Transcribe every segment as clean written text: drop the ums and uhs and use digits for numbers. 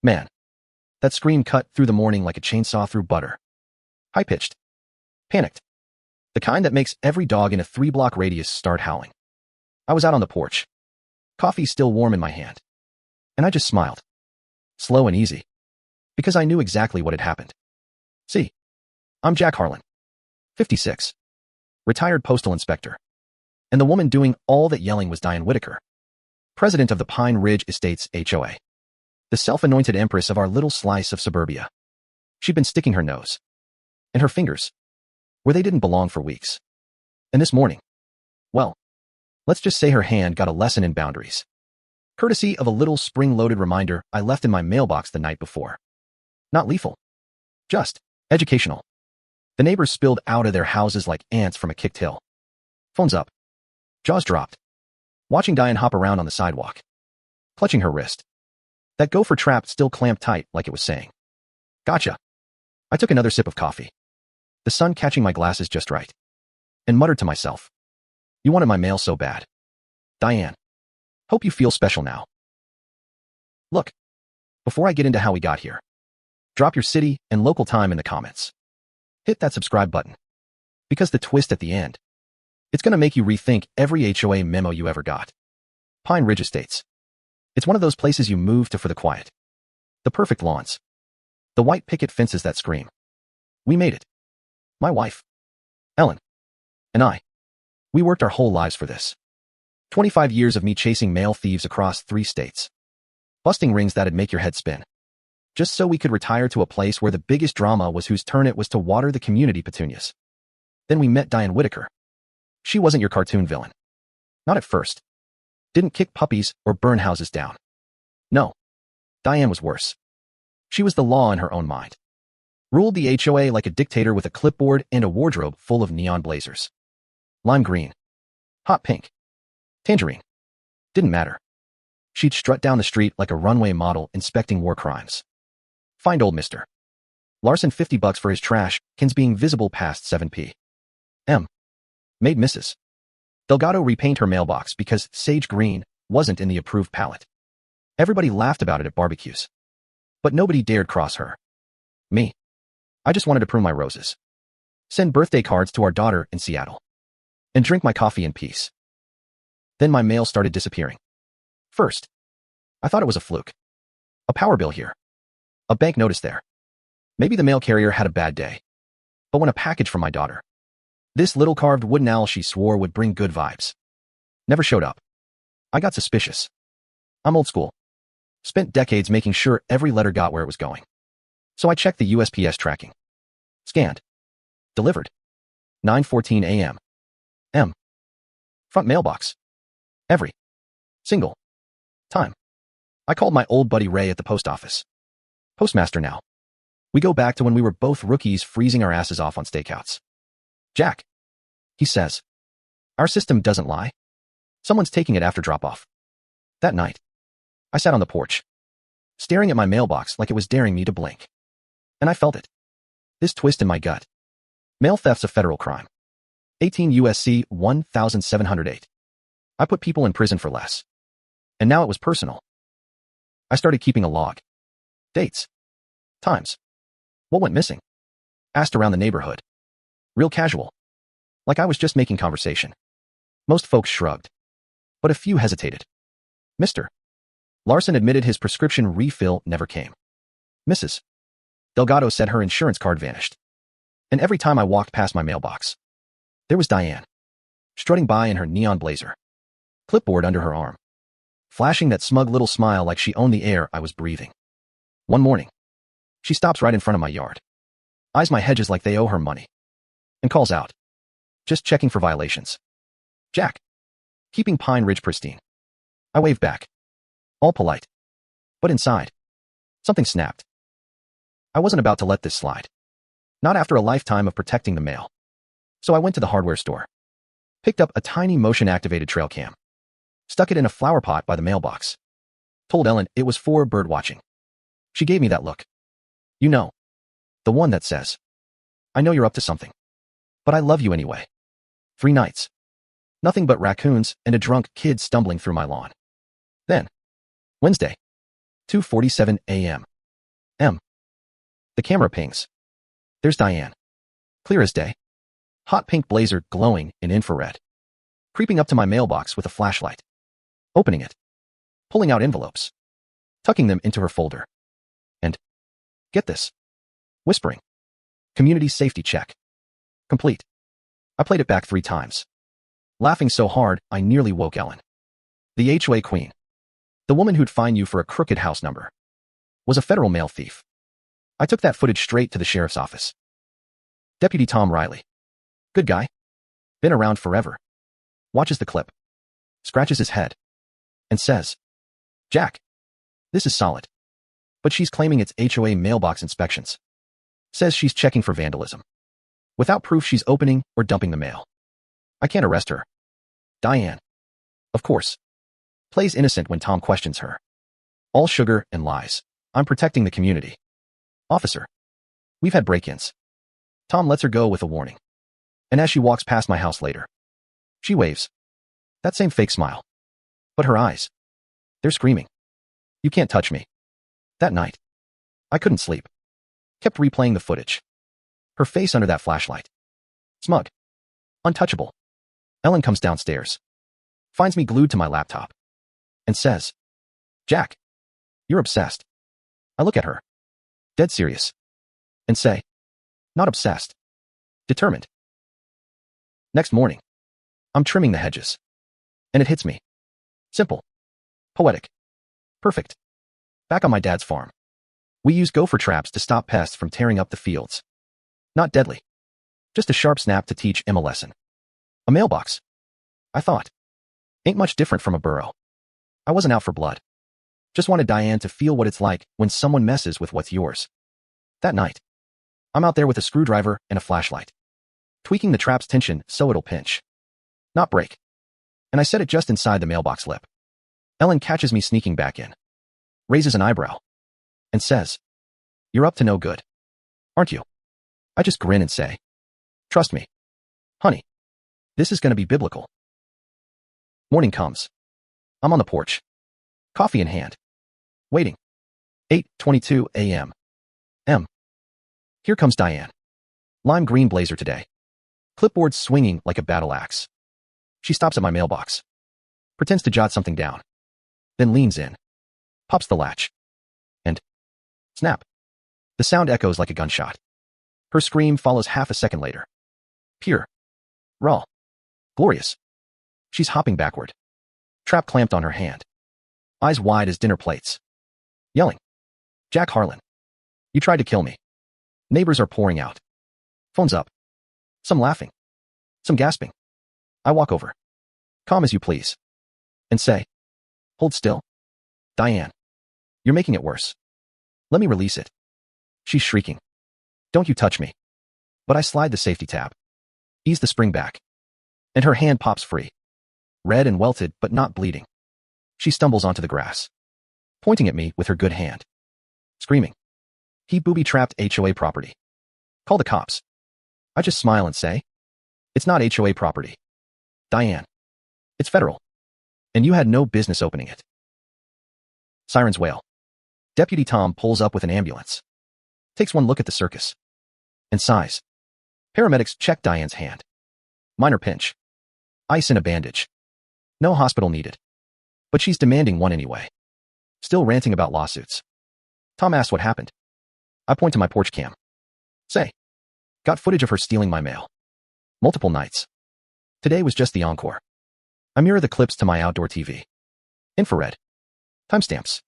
Man, that scream cut through the morning like a chainsaw through butter. High-pitched. Panicked. The kind that makes every dog in a 3-block radius start howling. I was out on the porch. Coffee still warm in my hand. And I just smiled. Slow and easy. Because I knew exactly what had happened. See, I'm Jack Harlan. 56. Retired postal inspector. And the woman doing all that yelling was Diane Whitaker, president of the Pine Ridge Estates HOA. The self-anointed empress of our little slice of suburbia. She'd been sticking her nose. And her fingers. Where they didn't belong for weeks. And this morning, well, let's just say her hand got a lesson in boundaries. Courtesy of a little spring-loaded reminder I left in my mailbox the night before. Not lethal. Just educational. The neighbors spilled out of their houses like ants from a kicked hill. Phones up. Jaws dropped. Watching Diane hop around on the sidewalk. Clutching her wrist. That gopher trap still clamped tight like it was saying, "Gotcha." I took another sip of coffee. The sun catching my glasses just right. And muttered to myself, "You wanted my mail so bad. Diane. Hope you feel special now." Look, before I get into how we got here, drop your city and local time in the comments. Hit that subscribe button. Because the twist at the end, it's going to make you rethink every HOA memo you ever got. Pine Ridge Estates. It's one of those places you move to for the quiet. The perfect lawns. The white picket fences that scream. We made it. My wife, Ellen, and I. We worked our whole lives for this. 25 years of me chasing mail thieves across 3 states. Busting rings that'd make your head spin. Just so we could retire to a place where the biggest drama was whose turn it was to water the community petunias. Then we met Diane Whitaker. She wasn't your cartoon villain. Not at first. Didn't kick puppies or burn houses down. No. Diane was worse. She was the law in her own mind. Ruled the HOA like a dictator with a clipboard and a wardrobe full of neon blazers. Lime green. Hot pink. Tangerine. Didn't matter. She'd strut down the street like a runway model inspecting war crimes. Find old mister. Larson $50 for his trash, cans being visible past 7 p.m. Made Mrs. Delgado repaint her mailbox because sage green wasn't in the approved palette. Everybody laughed about it at barbecues. But nobody dared cross her. Me. I just wanted to prune my roses. Send birthday cards to our daughter in Seattle. And drink my coffee in peace. Then my mail started disappearing. First, I thought it was a fluke. A power bill here. A bank notice there. Maybe the mail carrier had a bad day. But when a package from my daughter, this little carved wooden owl she swore would bring good vibes, never showed up, I got suspicious. I'm old school. Spent decades making sure every letter got where it was going. So I checked the USPS tracking. Scanned. Delivered. 9:14 a.m. M. Front mailbox. Every single time. I called my old buddy Ray at the post office. Postmaster now. We go back to when we were both rookies freezing our asses off on stakeouts. "Jack," he says, "our system doesn't lie. Someone's taking it after drop-off." That night, I sat on the porch, staring at my mailbox like it was daring me to blink. And I felt it. This twist in my gut. Mail theft's a federal crime. 18 U.S.C. 1708. I put people in prison for less. And now it was personal. I started keeping a log. Dates. Times. What went missing? Asked around the neighborhood. Real casual. Like I was just making conversation. Most folks shrugged. But a few hesitated. Mr. Larson admitted his prescription refill never came. Mrs. Delgado said her insurance card vanished. And every time I walked past my mailbox, there was Diane, strutting by in her neon blazer, clipboard under her arm, flashing that smug little smile like she owned the air I was breathing. One morning, she stops right in front of my yard, eyes my hedges like they owe her money, and calls out, "Just checking for violations. Jack, keeping Pine Ridge pristine." I wave back, all polite. But inside, something snapped. I wasn't about to let this slide. Not after a lifetime of protecting the mail. So I went to the hardware store, picked up a tiny motion-activated trail cam, stuck it in a flower pot by the mailbox, told Ellen it was for bird watching. She gave me that look. You know, the one that says, "I know you're up to something, but I love you anyway." 3 nights. Nothing but raccoons and a drunk kid stumbling through my lawn. Then, Wednesday, 2:47 a.m. M. The camera pings. There's Diane. Clear as day. Hot pink blazer glowing in infrared. Creeping up to my mailbox with a flashlight. Opening it. Pulling out envelopes. Tucking them into her folder. And, get this. Whispering. Community safety check. Complete. I played it back 3 times. Laughing so hard, I nearly woke Ellen. The HOA queen. The woman who'd fine you for a crooked house number. Was a federal mail thief. I took that footage straight to the sheriff's office. Deputy Tom Riley. Good guy. Been around forever. Watches the clip. Scratches his head. And says, Jack. This is solid. But she's claiming it's HOA mailbox inspections. Says she's checking for vandalism. Without proof she's opening or dumping the mail. I can't arrest her. Diane. Of course. Plays innocent when Tom questions her. All sugar and lies. I'm protecting the community. Officer. We've had break-ins. Tom lets her go with a warning. And as she walks past my house later, she waves. That same fake smile. But her eyes. They're screaming. You can't touch me. That night, I couldn't sleep. Kept replaying the footage. Her face under that flashlight. Smug. Untouchable. Ellen comes downstairs. Finds me glued to my laptop. And says, Jack, you're obsessed. I look at her. Dead serious. And say, not obsessed. Determined. Next morning, I'm trimming the hedges. And it hits me. Simple. Poetic. Perfect. Back on my dad's farm. We use gopher traps to stop pests from tearing up the fields. Not deadly. Just a sharp snap to teach him a lesson. A mailbox. I thought. Ain't much different from a burrow. I wasn't out for blood. Just wanted Diane to feel what it's like when someone messes with what's yours. That night, I'm out there with a screwdriver and a flashlight. Tweaking the trap's tension so it'll pinch. Not break. And I set it just inside the mailbox lip. Ellen catches me sneaking back in. Raises an eyebrow. And says, You're up to no good. Aren't you? I just grin and say, Trust me. Honey. This is going to be biblical. Morning comes. I'm on the porch. Coffee in hand. Waiting. 8:22 a.m. M. Here comes Diane. Lime green blazer today. Clipboard swinging like a battle axe. She stops at my mailbox. Pretends to jot something down. Then leans in. Pops the latch. And snap. The sound echoes like a gunshot. Her scream follows half a second later. Pure. Raw. Glorious. She's hopping backward. Trap clamped on her hand. Eyes wide as dinner plates. Yelling. Jack Harlan. You tried to kill me. Neighbors are pouring out. Phone's up. Some laughing. Some gasping. I walk over. Calm as you please. And say, Hold still. Diane. You're making it worse. Let me release it. She's shrieking. Don't you touch me. But I slide the safety tab. Ease the spring back. And her hand pops free. Red and welted, but not bleeding. She stumbles onto the grass. Pointing at me with her good hand. Screaming. He booby-trapped HOA property. Call the cops. I just smile and say, It's not HOA property. Diane. It's federal. And you had no business opening it. Sirens wail. Deputy Tom pulls up with an ambulance. Takes one look at the circus. And sighs. Paramedics check Diane's hand. Minor pinch. Ice in a bandage. No hospital needed. But she's demanding one anyway. Still ranting about lawsuits. Tom asks what happened. I point to my porch cam. Say. Got footage of her stealing my mail. Multiple nights. Today was just the encore. I mirror the clips to my outdoor TV. Infrared. Timestamps.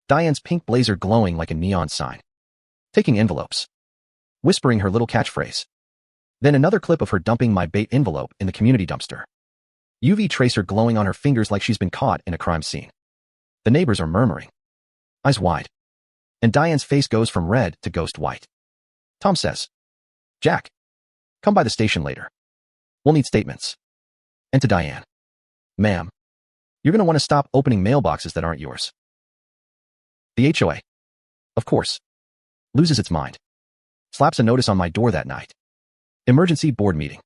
Diane's pink blazer glowing like a neon sign. Taking envelopes. Whispering her little catchphrase. Then another clip of her dumping my bait envelope in the community dumpster. UV tracer glowing on her fingers like she's been caught in a crime scene. The neighbors are murmuring. Eyes wide. And Diane's face goes from red to ghost white. Tom says, Jack, come by the station later. We'll need statements. And to Diane. Ma'am, you're going to want to stop opening mailboxes that aren't yours. The HOA. Of course. Loses its mind. Slaps a notice on my door that night. Emergency board meeting.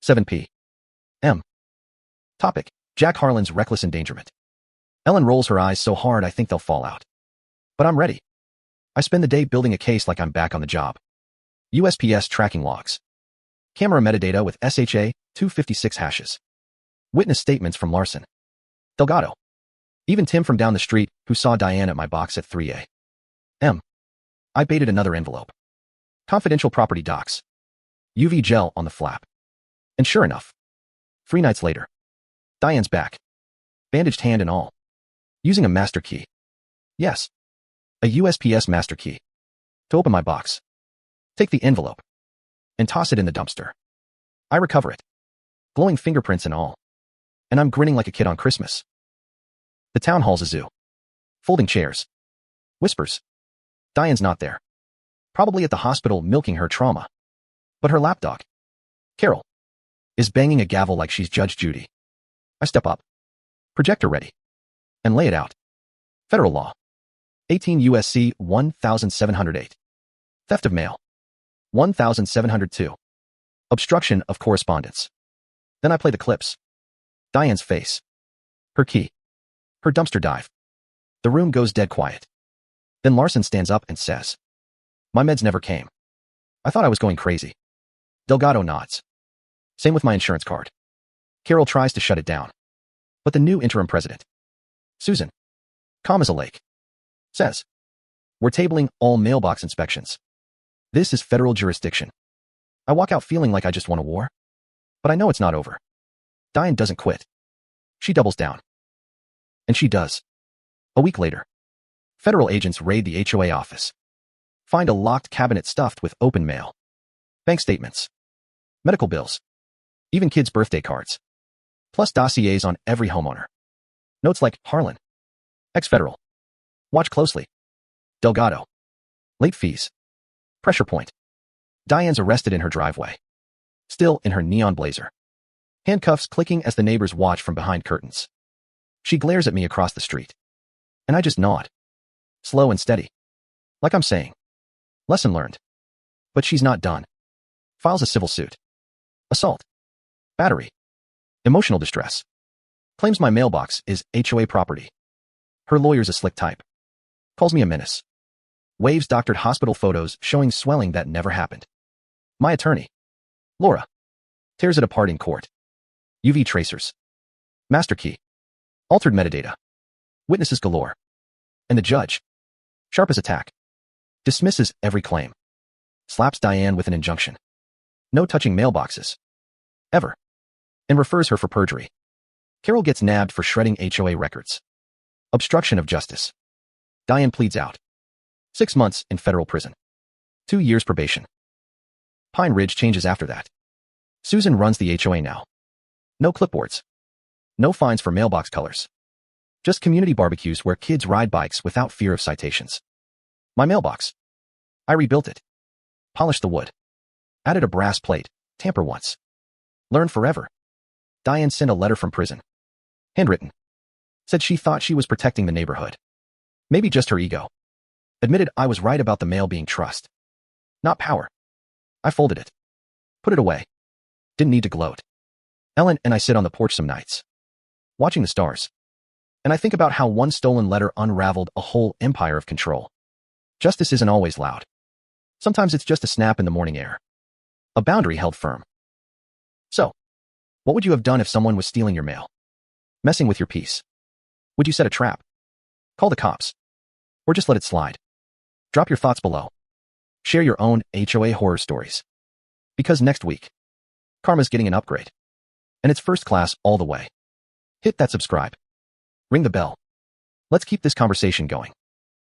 7 p.m. Topic. Jack Harlan's reckless endangerment. Ellen rolls her eyes so hard I think they'll fall out. But I'm ready. I spend the day building a case like I'm back on the job. USPS tracking logs. Camera metadata with SHA 256 hashes. Witness statements from Larson. Delgado. Even Tim from down the street, who saw Diane at my box at 3 a.m. I baited another envelope. Confidential property docs. UV gel on the flap. And sure enough, 3 nights later, Diane's back. Bandaged hand and all. Using a master key. Yes. A USPS master key. To open my box. Take the envelope. And toss it in the dumpster. I recover it. Glowing fingerprints and all. And I'm grinning like a kid on Christmas. The town hall's a zoo. Folding chairs. Whispers. Diane's not there. Probably at the hospital milking her trauma. But her lapdog, Carol, is banging a gavel like she's Judge Judy. I step up. Projector ready. And lay it out. Federal law. 18 U.S.C. 1708. Theft of mail. 1702. Obstruction of correspondence. Then I play the clips. Diane's face. Her key. Her dumpster dive. The room goes dead quiet. Then Larson stands up and says, "My meds never came. I thought I was going crazy." Delgado nods. Same with my insurance card. Carol tries to shut it down. But the new interim president, Susan, calm as a lake, says, "We're tabling all mailbox inspections. This is federal jurisdiction." I walk out feeling like I just won a war. But I know it's not over. Diane doesn't quit. She doubles down. And she does. A week later, federal agents raid the HOA office. Find a locked cabinet stuffed with open mail. Bank statements. Medical bills. Even kids' birthday cards. Plus dossiers on every homeowner. Notes like Harlan. Ex-federal. Watch closely. Delgado. Late fees. Pressure point. Diane's arrested in her driveway. Still in her neon blazer. Handcuffs clicking as the neighbors watch from behind curtains. She glares at me across the street. And I just nod. Slow and steady. Like I'm saying, lesson learned. But she's not done. Files a civil suit. Assault. Battery. Emotional distress. Claims my mailbox is HOA property. Her lawyer's a slick type. Calls me a menace. Waves doctored hospital photos showing swelling that never happened. My attorney, Laura, tears it apart in court. UV tracers. Master key. Altered metadata. Witnesses galore. And the judge, sharp as a tack, dismisses every claim. Slaps Diane with an injunction. No touching mailboxes. Ever. And refers her for perjury. Carol gets nabbed for shredding HOA records. Obstruction of justice. Diane pleads out. 6 months in federal prison. 2 years probation. Pine Ridge changes after that. Susan runs the HOA now. No clipboards. No fines for mailbox colors. Just community barbecues where kids ride bikes without fear of citations. My mailbox. I rebuilt it. Polished the wood. Added a brass plate. Tamper once. Learn forever. Diane sent a letter from prison. Handwritten. Said she thought she was protecting the neighborhood. Maybe just her ego. Admitted I was right about the mail being trust. Not power. I folded it. Put it away. Didn't need to gloat. Ellen and I sit on the porch some nights. Watching the stars. And I think about how one stolen letter unraveled a whole empire of control. Justice isn't always loud. Sometimes it's just a snap in the morning air. A boundary held firm. So, what would you have done if someone was stealing your mail? Messing with your peace? Would you set a trap? Call the cops? Or just let it slide? Drop your thoughts below. Share your own HOA horror stories. Because next week, Karma's getting an upgrade. And it's first class all the way. Hit that subscribe. Ring the bell. Let's keep this conversation going.